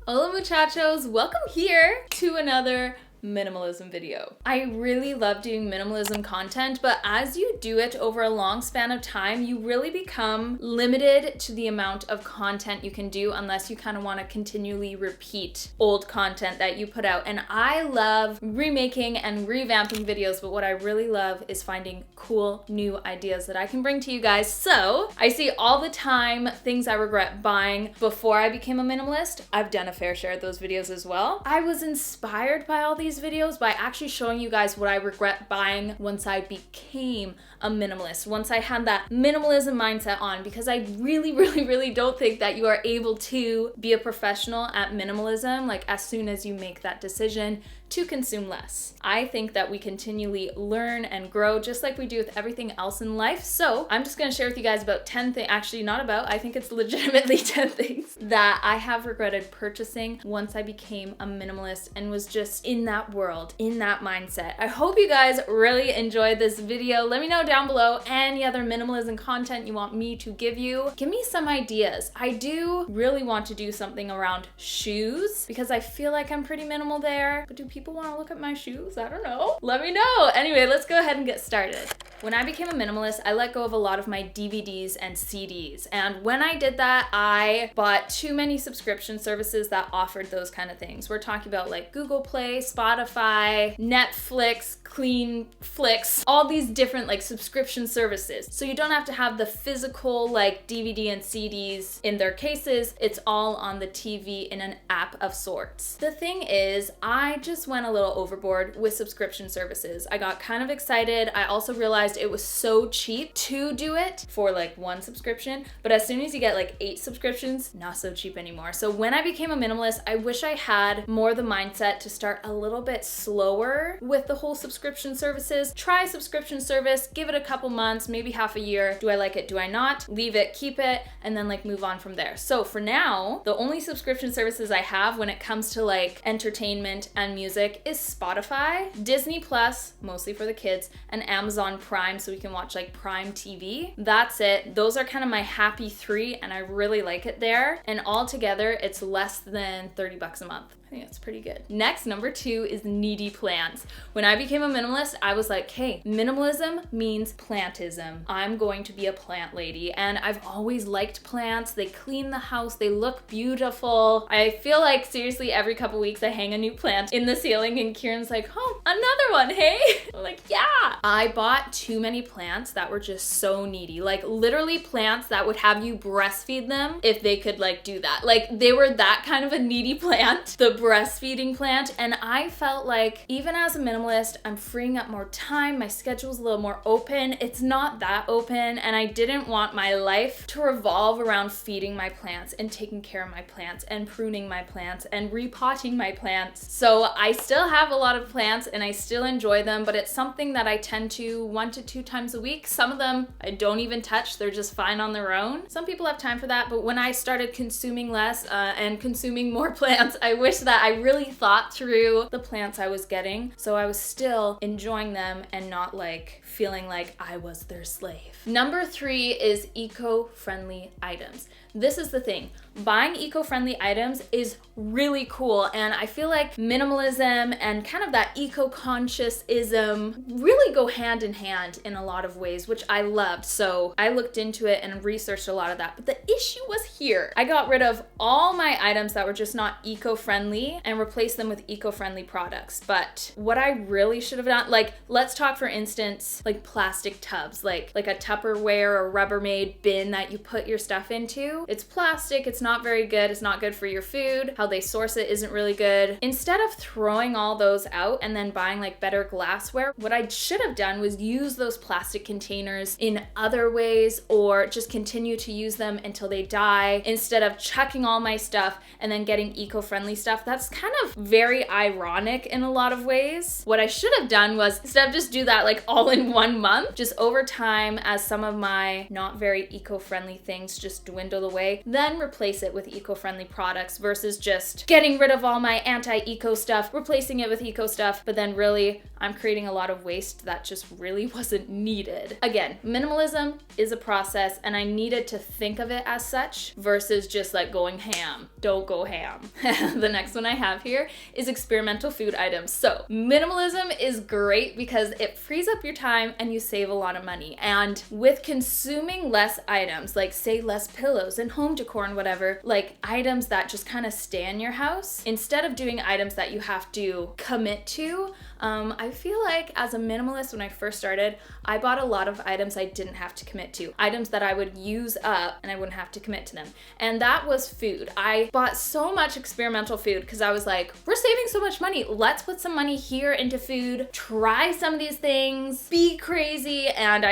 Hola muchachos, welcome here to another minimalism video. I really love doing minimalism content, but as you do it over a long span of time, you really become limited to the amount of content you can do unless you kind of want to continually repeat old content that you put out. And I love remaking and revamping videos, but what I really love is finding cool new ideas that I can bring to you guys. So I see all the time things I regret buying before I became a minimalist. I've done a fair share of those videos as well. I was inspired by all these videos by actually showing you guys what I regret buying once I became a minimalist, once I had that minimalism mindset on, because I really don't think that you are able to be a professional at minimalism like as soon as you make that decision to consume less. I think that we continually learn and grow just like we do with everything else in life. So I'm just gonna share with you guys about 10 things, actually not about, I think it's legitimately 10 things that I have regretted purchasing once I became a minimalist and was just in that world, in that mindset. I hope you guys really enjoyed this video. Let me know down below any other minimalism content you want me to give you. Give me some ideas. I do really want to do something around shoes because I feel like I'm pretty minimal there, but do people want to look at my shoes? I don't know. Let me know. Anyway, let's go ahead and get started. When I became a minimalist, I let go of a lot of my DVDs and CDs. And when I did that, I bought too many subscription services that offered those kind of things. We're talking about like Google Play, Spotify, Netflix, Clean Flix, all these different like subscription services. So you don't have to have the physical like DVD and CDs in their cases. It's all on the TV in an app of sorts. The thing is, I just went a little overboard with subscription services. I got kind of excited. I also realized it was so cheap to do it for like one subscription, but as soon as you get like 8 subscriptions, not so cheap anymore. So when I became a minimalist, I wish I had more the mindset to start a little bit slower with the whole subscription services. Try a subscription service, give it a couple months, maybe half a year. Do I like it? Do I not? Leave it, keep it, and then like move on from there. So for now, the only subscription services I have when it comes to like entertainment and music is Spotify, Disney Plus, mostly for the kids, and Amazon Prime, so we can watch like Prime TV. That's it. Those are kind of my happy 3, and I really like it there. And altogether, it's less than 30 bucks a month. I think that's pretty good. Next, number 2 is needy plants. When I became a minimalist, I was like, hey, minimalism means plantism. I'm going to be a plant lady. And I've always liked plants. They clean the house. They look beautiful. I feel like seriously every couple weeks I hang a new plant in the ceiling and Kieran's like, oh, another one, hey? I'm like, yeah. I bought too many plants that were just so needy. Like literally plants that would have you breastfeed them if they could like do that. Like they were that kind of a needy plant. The breastfeeding plant, and I felt like even as a minimalist, I'm freeing up more time. My schedule's a little more open. It's not that open, and I didn't want my life to revolve around feeding my plants and taking care of my plants and pruning my plants and repotting my plants. So I still have a lot of plants and I still enjoy them, but it's something that I tend to 1 to 2 times a week. Some of them I don't even touch. They're just fine on their own. Some people have time for that, but when I started consuming less and consuming more plants, I wish that I really thought through the plants I was getting, so I was still enjoying them and not like feeling like I was their slave. Number 3 is eco-friendly items. This is the thing. Buying eco-friendly items is really cool, and I feel like minimalism and kind of that eco-conscious-ism really go hand in hand in a lot of ways, which I loved. So I looked into it and researched a lot of that. But the issue was here. I got rid of all my items that were just not eco-friendly and replaced them with eco-friendly products. But what I really should have done, like let's talk for instance, like plastic tubs, like a Tupperware or Rubbermaid bin that you put your stuff into. It's plastic, it's not very good, it's not good for your food. How they source it isn't really good. Instead of throwing all those out and then buying like better glassware, what I should have done was use those plastic containers in other ways or just continue to use them until they die instead of chucking all my stuff and then getting eco-friendly stuff. That's kind of very ironic in a lot of ways. What I should have done was instead of just do that like all in 1 month, just over time as some of my not very eco-friendly things just dwindled away away, then replace it with eco-friendly products versus just getting rid of all my anti-eco stuff, replacing it with eco stuff, but then really I'm creating a lot of waste that just really wasn't needed. Again, minimalism is a process and I needed to think of it as such versus just like going ham. Don't go ham. The next one I have here is experimental food items. So minimalism is great because it frees up your time and you save a lot of money. And with consuming less items, like say less pillows and home decor and whatever, like items that just kind of stay in your house, instead of doing items that you have to commit to, I feel like as a minimalist, when I first started, I bought a lot of items I didn't have to commit to. Items that I would use up and I wouldn't have to commit to them. And that was food. I bought so much experimental food because I was like, we're saving so much money. Let's put some money here into food, try some of these things, be crazy. And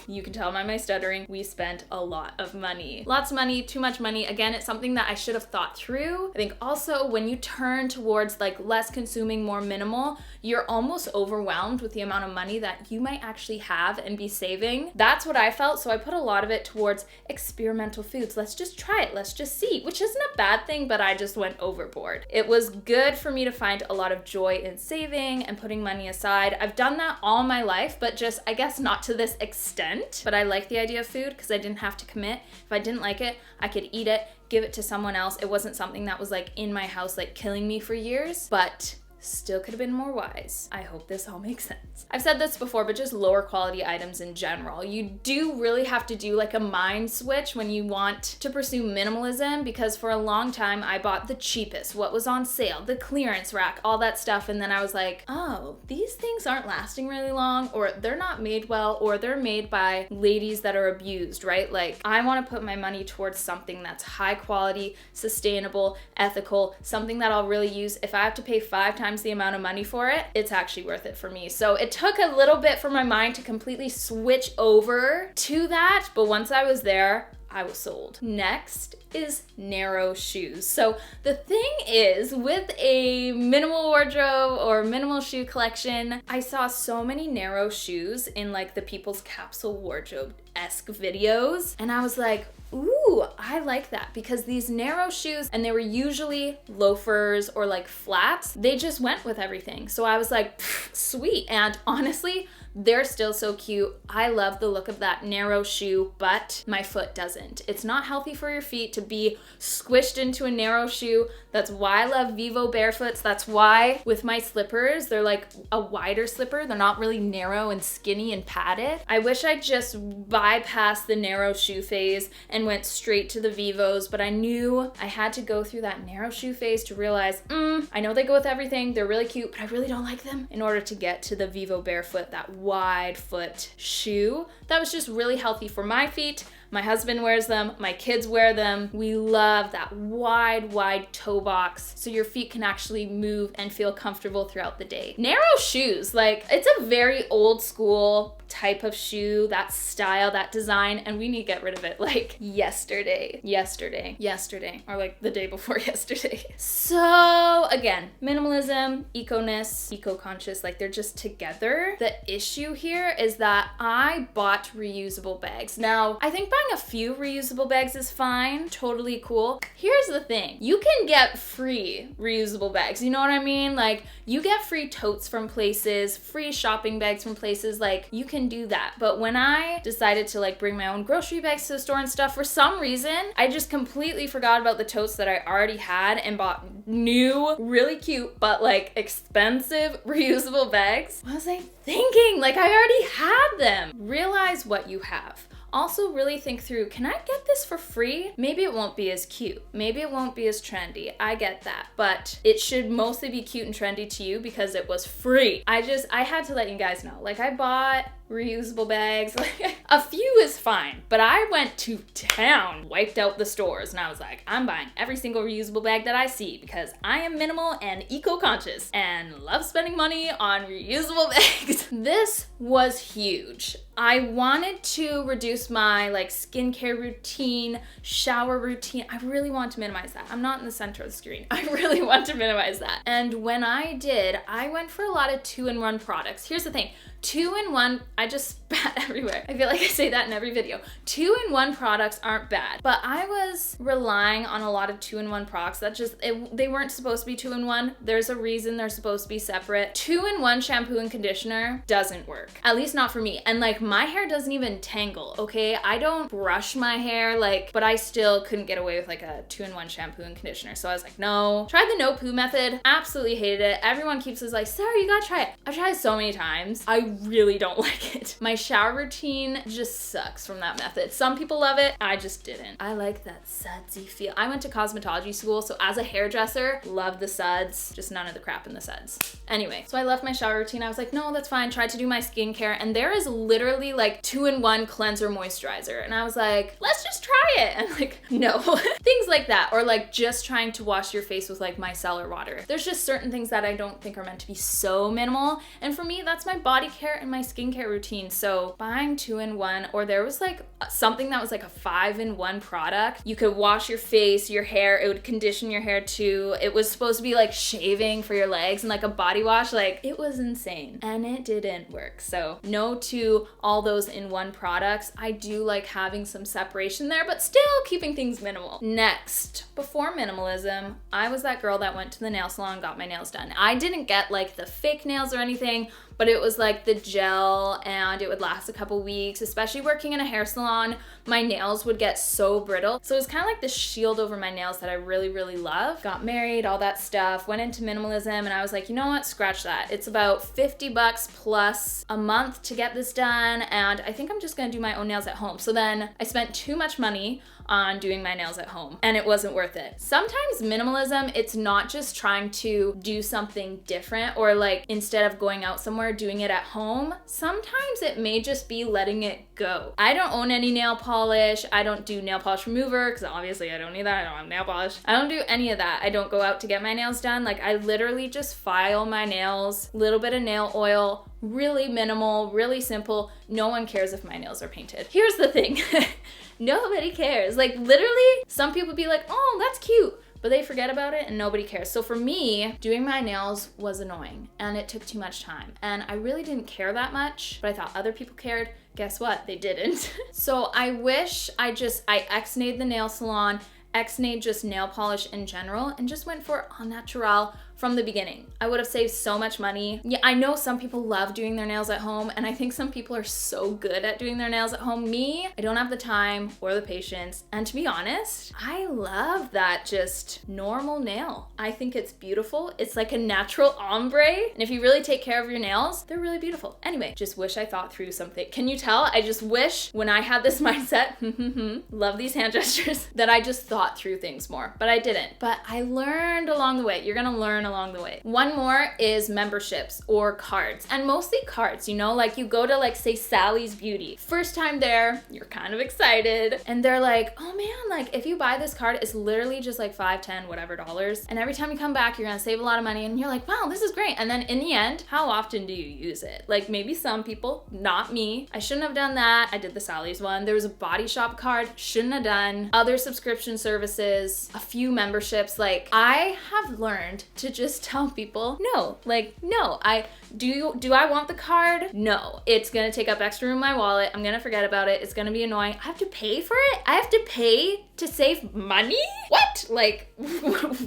you can tell by my stuttering, we spent a lot of money. Lots of money, too much money. Again, it's something that I should have thought through. I think also when you turn towards like less consuming, more minimal, you're almost overwhelmed with the amount of money that you might actually have and be saving. That's what I felt. So I put a lot of it towards experimental foods. Let's just try it. Let's just see, which isn't a bad thing, but I just went overboard. It was good for me to find a lot of joy in saving and putting money aside. I've done that all my life, but just, I guess not to this extent. But I like the idea of food because I didn't have to commit. If I didn't like it, I could eat it, give it to someone else. It wasn't something that was like in my house, like killing me for years, but still could have been more wise. I hope this all makes sense. I've said this before, but just lower quality items in general. You do really have to do like a mind switch when you want to pursue minimalism, because for a long time I bought the cheapest, what was on sale, the clearance rack, all that stuff. And then I was like, oh, these things aren't lasting really long, or they're not made well, or they're made by ladies that are abused, right? Like I want to put my money towards something that's high quality, sustainable, ethical, something that I'll really use. If I have to pay 5 times the amount of money for it, it's actually worth it for me. So it took a little bit for my mind to completely switch over to that, but once I was there, I was sold. Next is narrow shoes. So the thing is, with a minimal wardrobe or minimal shoe collection, I saw so many narrow shoes in like the People's Capsule Wardrobe-esque videos, and I was like, ooh, I like that, because these narrow shoes, and they were usually loafers or like flats, they just went with everything. So I was like, sweet. And honestly, they're still so cute. I love the look of that narrow shoe, but my foot doesn't. It's not healthy for your feet to be squished into a narrow shoe. That's why I love Vivo barefoots. That's why with my slippers, they're like a wider slipper. They're not really narrow and skinny and padded. I wish I just bypassed the narrow shoe phase and went straight to the Vivos, but I knew I had to go through that narrow shoe phase to realize, I know they go with everything. They're really cute, but I really don't like them, in order to get to the Vivo barefoot, that wide foot shoe that was just really healthy for my feet. My husband wears them, my kids wear them. We love that wide toe box so your feet can actually move and feel comfortable throughout the day. Narrow shoes, like it's a very old school type of shoe, that style, that design, and we need to get rid of it like yesterday, or like the day before yesterday. So again, minimalism, eco-ness, eco-conscious, like they're just together. The issue here is that I bought reusable bags. Now, I think buying a few reusable bags is fine, totally cool. Here's the thing, you can get free reusable bags, you know what I mean? Like you get free totes from places, free shopping bags from places, like you can do that. But when I decided to like bring my own grocery bags to the store and stuff, for some reason, I just completely forgot about the totes that I already had and bought new, really cute, but like expensive reusable bags. What was I thinking? Like I already had them. Realize what you have. Also really think through, can I get this for free? Maybe it won't be as cute. Maybe it won't be as trendy. I get that. But it should mostly be cute and trendy to you because it was free. I had to let you guys know. Like I bought reusable bags. Like a few is fine, but I went to town, wiped out the stores, and I was like, I'm buying every single reusable bag that I see because I am minimal and eco-conscious and love spending money on reusable bags. This was huge. I wanted to reduce my like skincare routine, shower routine. I really want to minimize that. I'm not in the center of the screen. I really want to minimize that. And when I did, I went for a lot of 2-in-1 products. Here's the thing. 2-in-1, I just spat everywhere. I feel like I say that in every video. 2-in-1 products aren't bad, but I was relying on a lot of 2-in-1 products that they weren't supposed to be 2-in-1. There's a reason they're supposed to be separate. 2-in-1 shampoo and conditioner doesn't work, at least not for me. And like, my hair doesn't even tangle, okay? I don't brush my hair, like, but I still couldn't get away with like a 2-in-1 shampoo and conditioner. So I was like, no. Tried the no poo method, absolutely hated it. Everyone keeps us like, Sarah, you gotta try it. I've tried it so many times. I really don't like it. My shower routine just sucks from that method. Some people love it, I just didn't. I like that sudsy feel. I went to cosmetology school, so as a hairdresser, love the suds, just none of the crap in the suds. Anyway, so I left my shower routine. I was like, no, that's fine. Tried to do my skincare, and there is literally like 2-in-1 cleanser moisturizer. And I was like, let's just try it. And like, no. Things like that. Or like just trying to wash your face with like micellar water. There's just certain things that I don't think are meant to be so minimal. And for me, that's my body care and my skincare routine. So buying 2-in-1, or there was like something that was like a 5-in-1 product. You could wash your face, your hair, it would condition your hair too. It was supposed to be like shaving for your legs and like a body wash. Like, it was insane and it didn't work. So no to all those in one products. I do like having some separation there, but still keeping things minimal. Next, before minimalism, I was that girl that went to the nail salon and got my nails done. I didn't get like the fake nails or anything, but it was like the gel and it would last a couple weeks. Especially working in a hair salon, my nails would get so brittle. So it was kind of like this shield over my nails that I really, really love. Got married, all that stuff, went into minimalism, and I was like, you know what, scratch that. It's about 50 bucks plus a month to get this done, and I think I'm just gonna do my own nails at home. So then I spent too much money on doing my nails at home, and it wasn't worth it. Sometimes minimalism, it's not just trying to do something different, or like instead of going out somewhere, doing it at home. Sometimes it may just be letting it go. I don't own any nail polish. I don't do nail polish remover because obviously I don't need that. I don't have nail polish. I don't do any of that. I don't go out to get my nails done. Like, I literally just file my nails, little bit of nail oil, really minimal, really simple. No one cares if my nails are painted. Here's the thing. Nobody cares. Like, literally, some people be like, oh, that's cute, but they forget about it and nobody cares. So for me, doing my nails was annoying and it took too much time. And I really didn't care that much, but I thought other people cared. Guess what? They didn't. So I wish I ex-nayed the nail salon, ex-nayed just nail polish in general, and just went for au naturel from the beginning. I would have saved so much money. Yeah, I know some people love doing their nails at home, and I think some people are so good at doing their nails at home. Me, I don't have the time or the patience, and to be honest, I love that just normal nail. I think it's beautiful. It's like a natural ombre, and if you really take care of your nails, they're really beautiful. Anyway, just wish I thought through something. Can you tell? I just wish when I had this mindset, love these hand gestures, that I just thought through things more, but I didn't. But I learned along the way. You're gonna learn along the way. One more is memberships or cards, and mostly cards, you know, like you go to like say Sally's Beauty. First time there, you're kind of excited, and they're like, oh man, like if you buy this card, it's literally just like $5, $10, whatever dollars, and every time you come back, you're gonna save a lot of money, and you're like, wow, this is great. And then in the end, how often do you use it? Like maybe some people, not me. I shouldn't have done that. I did the Sally's one. There was a Body Shop card, shouldn't have done. Other subscription services, a few memberships. Like, I have learned to just tell people, no, like, no, do I want the card? No, it's gonna take up extra room in my wallet. I'm gonna forget about it. It's gonna be annoying. I have to pay for it? I have to pay to save money? What? Like,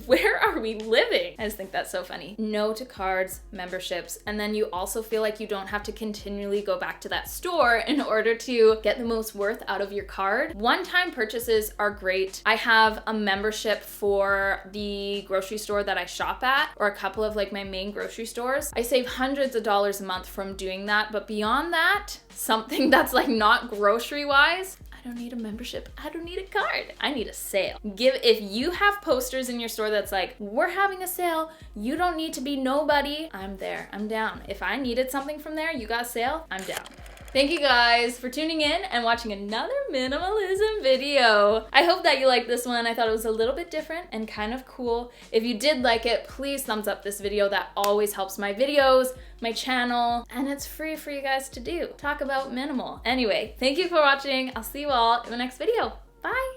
where are we living? I just think that's so funny. No to cards, memberships, and then you also feel like you don't have to continually go back to that store in order to get the most worth out of your card. One-time purchases are great. I have a membership for the grocery store that I shop at, or a couple of like my main grocery stores. I save hundreds of dollars a month from doing that, but beyond that, something that's like not grocery wise, I don't need a membership. I don't need a card. I need a sale. If you have posters in your store that's like, we're having a sale, you don't need to be nobody, I'm there. I'm down. If I needed something from there, you got a sale, I'm down. Thank you guys for tuning in and watching another minimalism video. I hope that you liked this one. I thought it was a little bit different and kind of cool. If you did like it, please thumbs up this video. That always helps my videos, my channel, and it's free for you guys to do. Talk about minimal. Anyway, thank you for watching. I'll see you all in the next video. Bye.